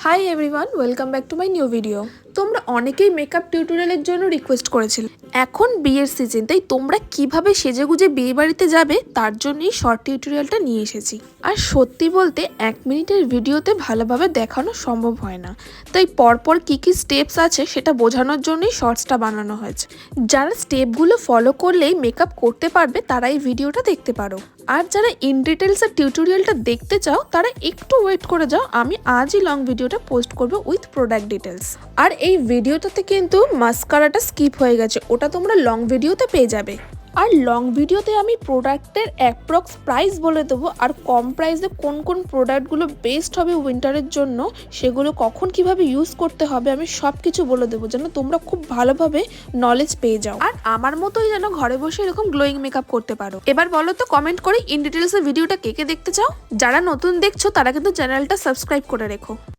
Hi everyone, welcome back to my new video. তোমরা অনেকেই makeup টিউটোরিয়ালের জন্য রিকোয়েস্ট করেছিলে। এখন বিয়ের সিজন, তাই তোমরা কিভাবে সেজেগুজে বিয়ে বাড়িতে যাবে তার জন্যই শর্ট টিউটোরিয়ালটা নিয়ে এসেছি। আর সত্যি বলতে 1 মিনিটের ভিডিওতে ভালোভাবে দেখানো সম্ভব হয় না, তাই পরপর কি কি স্টেপস আছে সেটা বোঝানোর জন্যই শর্টসটা বানানো হয়েছে। যারা স্টেপগুলো ফলো করলেই মেকআপ করতে পারবে তারা এই ভিডিওটা দেখতে পারো। আর যারা ইন ডিটেলসের টিউটোরিয়ালটা দেখতে চাও তারা একটু ওয়েট করে যাও, আমি আজই লং ভিডিওটা পোস্ট করব উইথ প্রোডাক্ট ডিটেলস। আর এই ভিডিওটাতে কিন্তু মাস্কারাটা স্কিপ হয়ে গেছে, ওটা তোমরা লং ভিডিওতে পেয়ে যাবে। আর লং ভিডিওতে আমি প্রোডাক্টের অ্যাপ্রক্স প্রাইস বলে দেবো, আর কম প্রাইসে কোন কোন প্রোডাক্টগুলো বেস্ট হবে উইন্টারের জন্য, সেগুলো কখন কিভাবে ইউজ করতে হবে আমি সব কিছু বলে দেবো, যেন তোমরা খুব ভালোভাবে নলেজ পেয়ে যাও আর আমার মতোই যেন ঘরে বসে এরকম গ্লোয়িং মেকআপ করতে পারো। এবার বলো তো কমেন্ট করে ইন ডিটেলসের ভিডিওটা কে কে দেখতে চাও। যারা নতুন দেখছো তারা কিন্তু চ্যানেলটা সাবস্ক্রাইব করে রেখো।